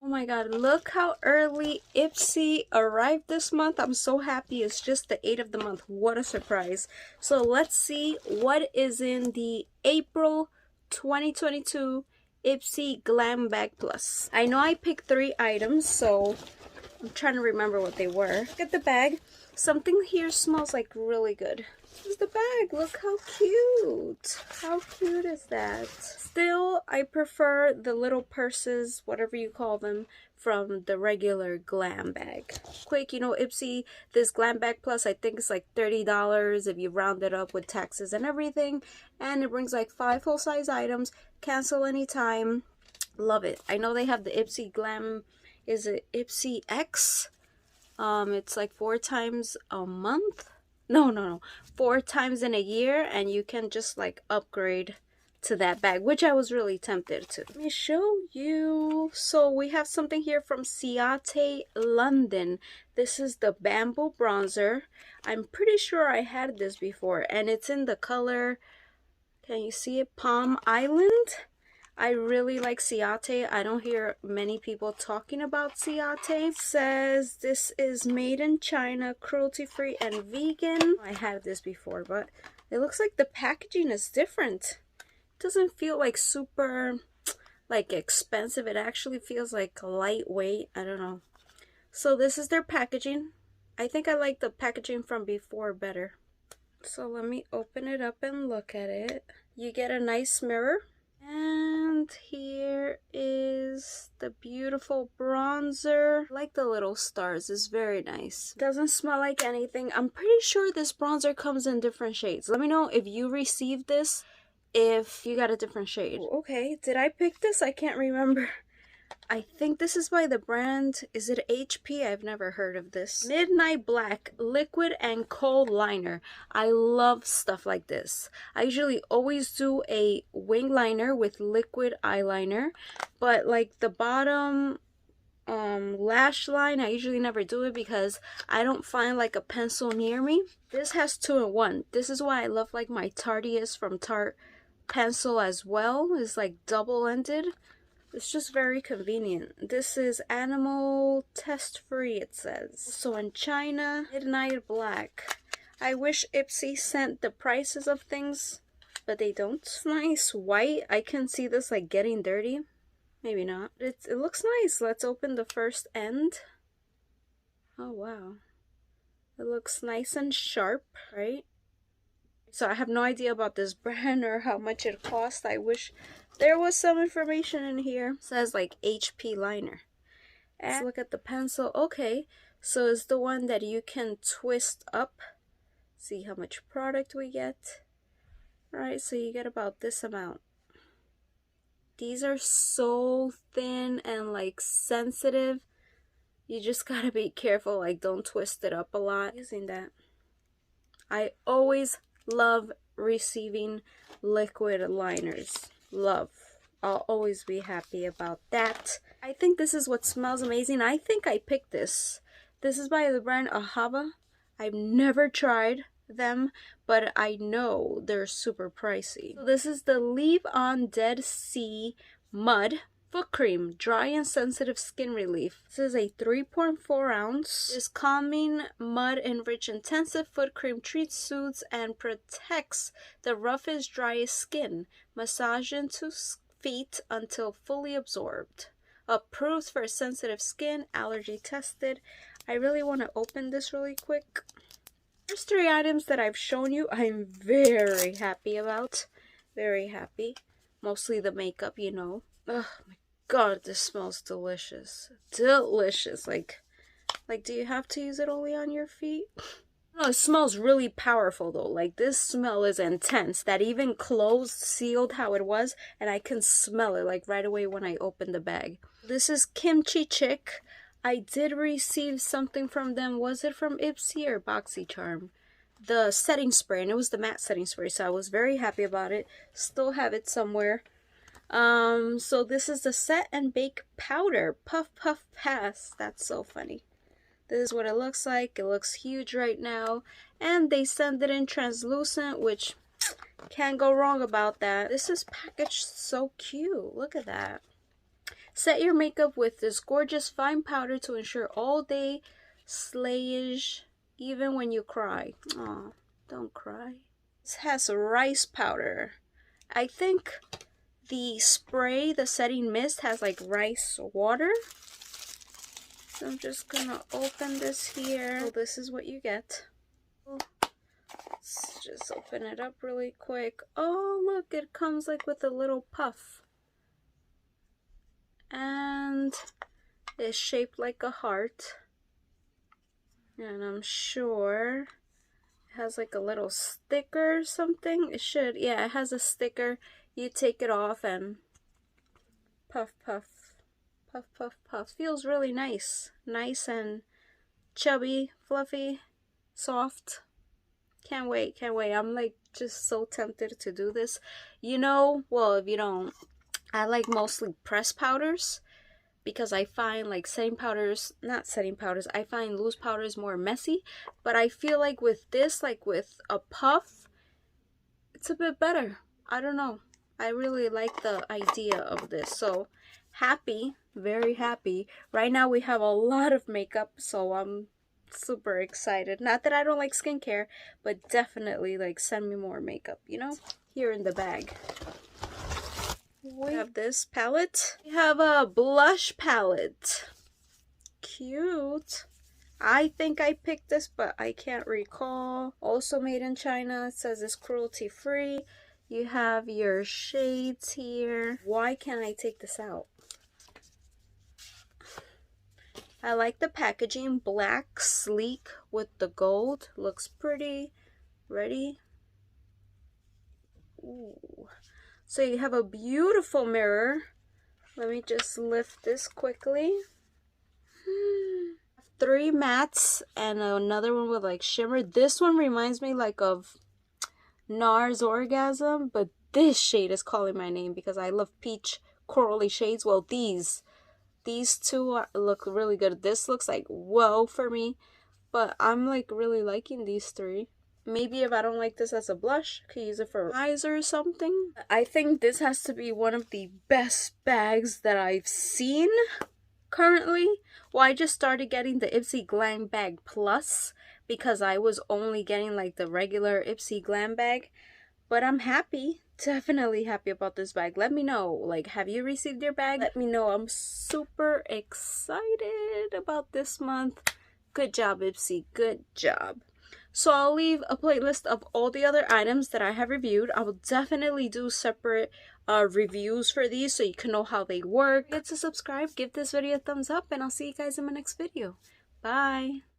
Oh my god, look how early Ipsy arrived this month. I'm so happy. It's just the 8th of the month. What a surprise. So let's see what is in the April 2022 Ipsy Glam Bag Plus. I know I picked 3 items, so I'm trying to remember what they were. Look at the bag. Something here smells like really good. This is the bag. Look how cute. How cute is that? Still, I prefer the little purses, whatever you call them, from the regular glam bag. Quick, you know, Ipsy, this Glam Bag Plus, I think it's like $30 if you round it up with taxes and everything. And it brings like 5 full-size items. Cancel anytime. Love it. I know they have the Ipsy Glam, is it Ipsy X? It's like 4 times a month. No, 4 times in a year, and you can just like upgrade to that bag, which I was really tempted to. Let me show you. So we have something here from Ciate London. This is the Bamboo Bronzer. I'm pretty sure I had this before, and it's in the color, can you see it, Palm Island. I really like Ciate. I don't hear many people talking about Ciate. It says this is made in China, cruelty-free and vegan. I had this before, but it looks like the packaging is different. It doesn't feel like super like expensive. It actually feels like lightweight. I don't know. So this is their packaging. I think I like the packaging from before better. So let me open it up and look at it. You get a nice mirror. And here is the beautiful bronzer. I like the little stars. It's very nice. Doesn't smell like anything. I'm pretty sure this bronzer comes in different shades. Let me know if you received this, if you got a different shade. Okay, did I pick this? I can't remember. I think this is by the brand, is it HP? I've never heard of this. Midnight Black Liquid and Kohl Liner. I love stuff like this. I usually always do a wing liner with liquid eyeliner, but like the bottom lash line, I usually never do it because I don't find like a pencil near me. This has 2-in-1. This is why I love like my Tarteist from Tarte pencil as well. It's like double-ended. It's just very convenient. This is animal test free, it says. So in China, Midnight Black. I wish Ipsy sent the prices of things, but they don't. It's nice white. I can see this like getting dirty. Maybe not. It looks nice. Let's open the first end. Oh wow. It looks nice and sharp, right? So I have no idea about this brand or how much it costs. I wish there was some information in here. It says like HP liner. And let's look at the pencil. Okay, so it's the one that you can twist up. See how much product we get. Alright, so you get about this amount. These are so thin and like sensitive. You just gotta be careful, like don't twist it up a lot using that. I always love receiving liquid liners. Love. I'll always be happy about that. I think this is what smells amazing. I think I picked this. This is by the brand Ahava. I've never tried them, but I know they're super pricey. So this is the Leave On Dead Sea Mud Foot Cream, dry and sensitive skin relief. This is a 3.4 ounce. This calming mud enriched intensive foot cream treats, soothes, and protects the roughest, driest skin. Massage into feet until fully absorbed. Approved for sensitive skin, allergy tested. I really want to open this really quick. First 3 items that I've shown you, I'm very happy about. Very happy. Mostly the makeup, you know. Oh my god, this smells delicious. Delicious. Like do you have to use it only on your feet? No, it smells really powerful though. Like this smell is intense. That even closed, sealed how it was, and I can smell it like right away when I open the bag. This is Kimchi Chick. I did receive something from them. Was it from Ipsy or BoxyCharm? The setting spray, and it was the matte setting spray, so I was very happy about it. Still have it somewhere. So this is the Set and Bake Powder Puff Puff Pass. That's so funny. This is what it looks like. It looks huge right now, and they send it in translucent, which can't go wrong about that. This is packaged so cute. Look at that. Set your makeup with this gorgeous fine powder to ensure all day slayage, even when you cry. Aw, don't cry. This has rice powder. I think the spray, the setting mist, has like rice water. So I'm just gonna open this here. So this is what you get. Let's just open it up really quick. Oh, look, it comes like with a little puff. And it's shaped like a heart. And I'm sure it has like a little sticker or something. It should, yeah, it has a sticker. You take it off and puff, puff, puff, puff, puff. Feels really nice. Nice and chubby, fluffy, soft. Can't wait, can't wait. I'm like just so tempted to do this. You know, well, if you don't, I like mostly pressed powders because I find like setting powders, not setting powders, I find loose powders more messy. But I feel like with this, like with a puff, it's a bit better. I don't know. I really like the idea of this. So happy, very happy. Right now we have a lot of makeup, so I'm super excited. Not that I don't like skincare, but definitely like send me more makeup, you know? Here in the bag we have this palette. We have a blush palette. Cute. I think I picked this, but I can't recall. Also made in China. It says it's cruelty free. You have your shades here. Why can't I take this out? I like the packaging. Black, sleek with the gold. Looks pretty. Ready? Ooh. So you have a beautiful mirror. Let me just lift this quickly. 3 mattes and another one with like shimmer. This one reminds me like of NARS Orgasm, but this shade is calling my name because I love peach corally shades. Well, these two look really good. This looks like whoa for me, but I'm like really liking these 3. Maybe if I don't like this as a blush, I could use it for eyes or something. I think this has to be one of the best bags that I've seen currently. Well, I just started getting the Ipsy Glam bag plus because I was only getting like the regular Ipsy Glam bag. But I'm happy, definitely happy about this bag. Let me know, like, have you received your bag? Let me know. I'm super excited about this month. Good job, Ipsy, good job. So I'll leave a playlist of all the other items that I have reviewed. I will definitely do separate reviews for these so you can know how they work. Don't forget to subscribe, give this video a thumbs up, and I'll see you guys in my next video. Bye!